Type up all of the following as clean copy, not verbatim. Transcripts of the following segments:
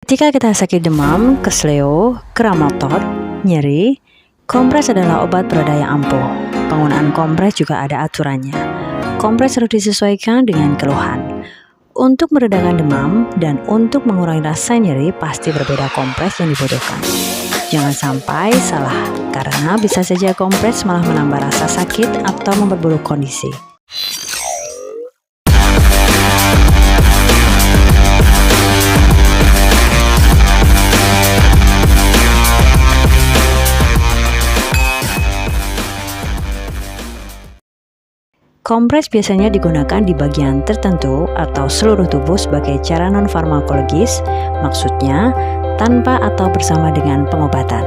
Ketika kita sakit demam, kesleo, kram otot, nyeri, kompres adalah obat pereda yang ampuh. Penggunaan kompres juga ada aturannya. Kompres harus disesuaikan dengan keluhan. Untuk meredakan demam dan untuk mengurangi rasa nyeri pasti berbeda kompres yang dibutuhkan. Jangan sampai salah, karena bisa saja kompres malah menambah rasa sakit atau memperburuk kondisi. Kompres biasanya digunakan di bagian tertentu atau seluruh tubuh sebagai cara non-farmakologis, maksudnya tanpa atau bersama dengan pengobatan,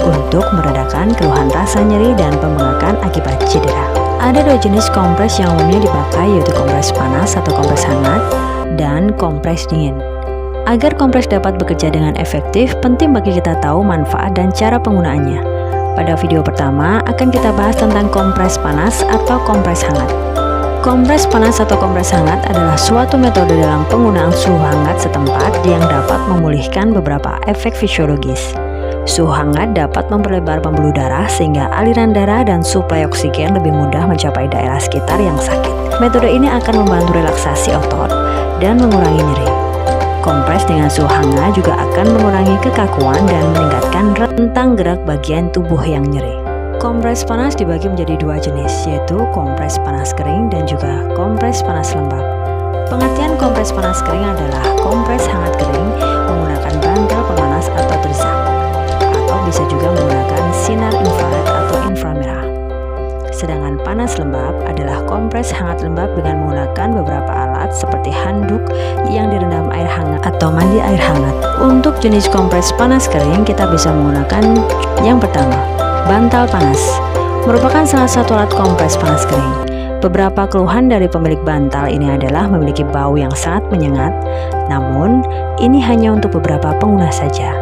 untuk meredakan keluhan rasa nyeri dan pembengkakan akibat cedera. Ada dua jenis kompres yang umumnya dipakai, yaitu kompres panas atau kompres hangat, dan kompres dingin. Agar kompres dapat bekerja dengan efektif, penting bagi kita tahu manfaat dan cara penggunaannya. Pada video pertama akan kita bahas tentang kompres panas atau kompres hangat. Kompres panas atau kompres hangat adalah suatu metode dalam penggunaan suhu hangat setempat yang dapat memulihkan beberapa efek fisiologis. Suhu hangat dapat memperlebar pembuluh darah sehingga aliran darah dan suplai oksigen lebih mudah mencapai daerah sekitar yang sakit. Metode ini akan membantu relaksasi otot dan mengurangi nyeri. Kompres dengan suhu hangat juga akan mengurangi kekakuan dan meningkatkan rentang gerak bagian tubuh yang nyeri. Kompres panas dibagi menjadi dua jenis, yaitu kompres panas kering dan juga kompres panas lembab. Pengertian kompres panas kering adalah kompres hangat kering menggunakan bantal pemanas atau terzak, atau bisa juga menggunakan sinar infrared atau inframerah. Sedangkan panas lembab adalah kompres hangat lembab dengan menggunakan beberapa alat seperti handuk yang direndam air hangat atau mandi air hangat. Untuk jenis kompres panas kering kita bisa menggunakan yang pertama, bantal panas. Merupakan salah satu alat kompres panas kering. Beberapa keluhan dari pemilik bantal ini adalah memiliki bau yang sangat menyengat, namun ini hanya untuk beberapa pengguna saja.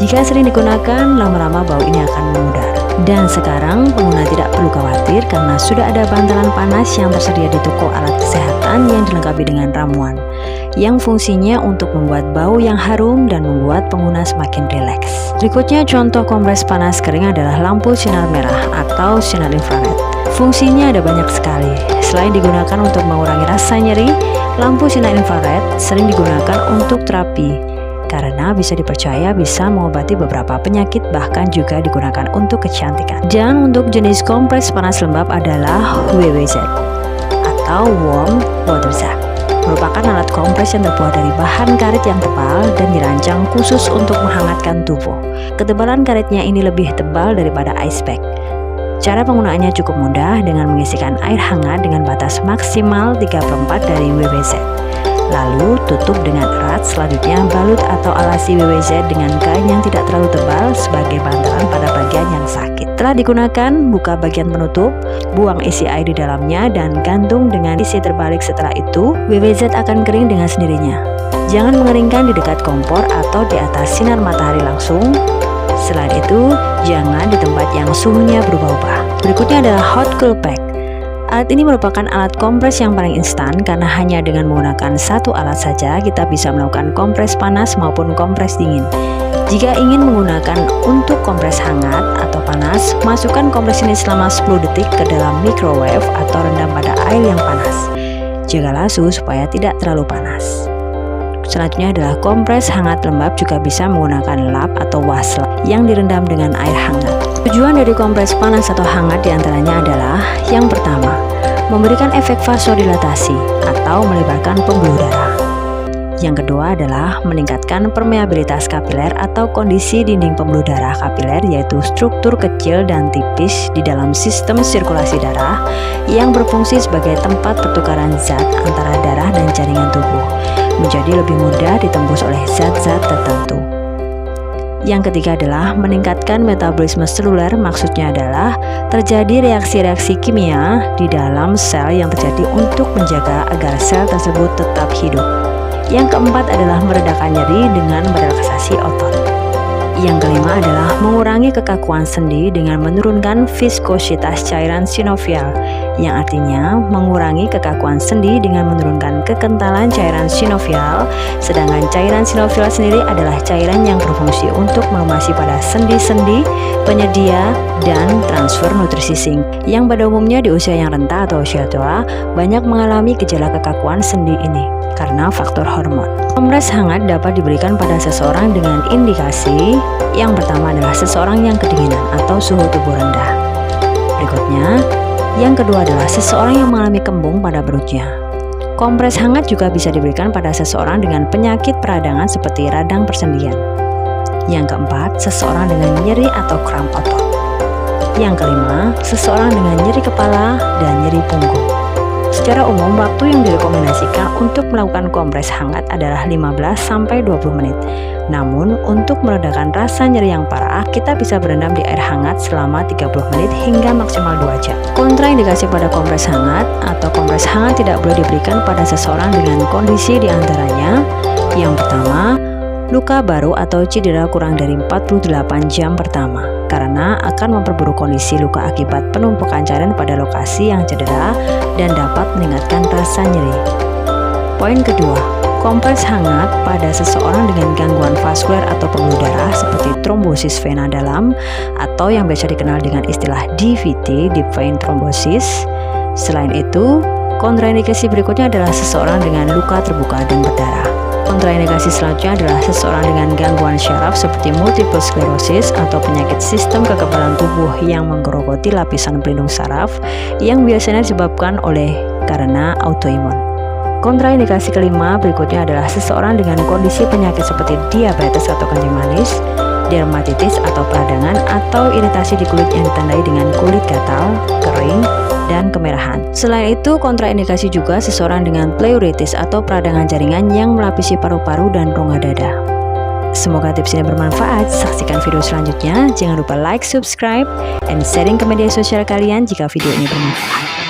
Jika sering digunakan, lama-lama bau ini akan memudar. Dan sekarang pengguna tidak perlu khawatir karena sudah ada bantalan panas yang tersedia di toko alat kesehatan yang dilengkapi dengan ramuan, yang fungsinya untuk membuat bau yang harum dan membuat pengguna semakin rileks. Berikutnya contoh kompres panas kering adalah lampu sinar merah atau sinar infrared. Fungsinya ada banyak sekali. Selain digunakan untuk mengurangi rasa nyeri, lampu sinar infrared sering digunakan untuk terapi, karena bisa dipercaya bisa mengobati beberapa penyakit, bahkan juga digunakan untuk kecantikan. Dan untuk jenis kompres panas lembab adalah WWZ atau Warm Water Zack. Merupakan alat kompres yang terbuat dari bahan karet yang tebal dan dirancang khusus untuk menghangatkan tubuh. Ketebalan karetnya ini lebih tebal daripada ice pack. Cara penggunaannya cukup mudah dengan mengisikan air hangat dengan batas maksimal 3/4 dari WWZ. Lalu tutup dengan erat, selanjutnya balut atau alasi WWZ dengan kain yang tidak terlalu tebal sebagai bantalan pada bagian yang sakit. Setelah digunakan, buka bagian penutup, buang isi air di dalamnya dan gantung dengan isi terbalik. Setelah itu, WWZ akan kering dengan sendirinya. Jangan mengeringkan di dekat kompor atau di atas sinar matahari langsung. Selain itu, jangan di tempat yang suhunya berubah-ubah. Berikutnya adalah Hot Cool Pack. Alat ini merupakan alat kompres yang paling instan karena hanya dengan menggunakan satu alat saja kita bisa melakukan kompres panas maupun kompres dingin. Jika ingin menggunakan untuk kompres hangat atau panas, masukkan kompres ini selama 10 detik ke dalam microwave atau rendam pada air yang panas. Jagalah suhu supaya tidak terlalu panas. Selanjutnya adalah kompres hangat lembab, juga bisa menggunakan lap atau washlet yang direndam dengan air hangat. Tujuan dari kompres panas atau hangat diantaranya adalah yang pertama, memberikan efek vasodilatasi atau melebarkan pembuluh darah. Yang kedua adalah meningkatkan permeabilitas kapiler atau kondisi dinding pembuluh darah kapiler, yaitu struktur kecil dan tipis di dalam sistem sirkulasi darah yang berfungsi sebagai tempat pertukaran zat antara darah dan jaringan tubuh, menjadi lebih mudah ditembus oleh zat-zat tertentu. Yang ketiga adalah meningkatkan metabolisme seluler, maksudnya adalah terjadi reaksi-reaksi kimia di dalam sel yang terjadi untuk menjaga agar sel tersebut tetap hidup. Yang keempat adalah meredakan nyeri dengan merelaksasi otot. Yang kelima adalah mengurangi kekakuan sendi dengan menurunkan viskositas cairan sinovial, yang artinya mengurangi kekakuan sendi dengan menurunkan kekentalan cairan sinovial. Sedangkan cairan sinovial sendiri adalah cairan yang berfungsi untuk melumasi pada sendi-sendi, penyedia, dan transfer nutrisi zinc, yang pada umumnya di usia yang renta atau usia tua banyak mengalami gejala kekakuan sendi ini karena faktor hormon. Kompres hangat dapat diberikan pada seseorang dengan indikasi yang pertama adalah seseorang yang kedinginan atau suhu tubuh rendah. Berikutnya, yang kedua adalah seseorang yang mengalami kembung pada perutnya. Kompres hangat juga bisa diberikan pada seseorang dengan penyakit peradangan seperti radang persendian. Yang keempat, seseorang dengan nyeri atau kram otot. Yang kelima, seseorang dengan nyeri kepala dan nyeri punggung. Secara umum, waktu yang direkomendasikan untuk melakukan kompres hangat adalah 15-20 menit. Namun, untuk meredakan rasa nyeri yang parah, kita bisa berendam di air hangat selama 30 menit hingga maksimal 2 jam. Kontraindikasi pada kompres hangat atau kompres hangat tidak boleh diberikan pada seseorang dengan kondisi diantaranya: yang pertama, luka baru atau cedera kurang dari 48 jam pertama, karena akan memperburuk kondisi luka akibat penumpukan cairan pada lokasi yang cedera dan dapat meningkatkan rasa nyeri. Poin kedua, kompres hangat pada seseorang dengan gangguan vaskuler atau pembuluh darah seperti trombosis vena dalam atau yang biasa dikenal dengan istilah DVT, deep vein thrombosis. Selain itu, kontraindikasi berikutnya adalah seseorang dengan luka terbuka dan berdarah. Kontraindikasi selanjutnya adalah seseorang dengan gangguan syaraf seperti multiple sclerosis atau penyakit sistem kekebalan tubuh yang menggerogoti lapisan pelindung saraf yang biasanya disebabkan karena autoimun. Kontraindikasi kelima berikutnya adalah seseorang dengan kondisi penyakit seperti diabetes atau kencing manis, dermatitis atau peradangan, atau iritasi di kulit yang ditandai dengan kulit gatal, kering, dan kemerahan. Selain itu, kontraindikasi juga seseorang dengan pleuritis atau peradangan jaringan yang melapisi paru-paru dan rongga dada. Semoga tips ini bermanfaat. Saksikan video selanjutnya. Jangan lupa like, subscribe, and sharing ke media sosial kalian jika video ini bermanfaat.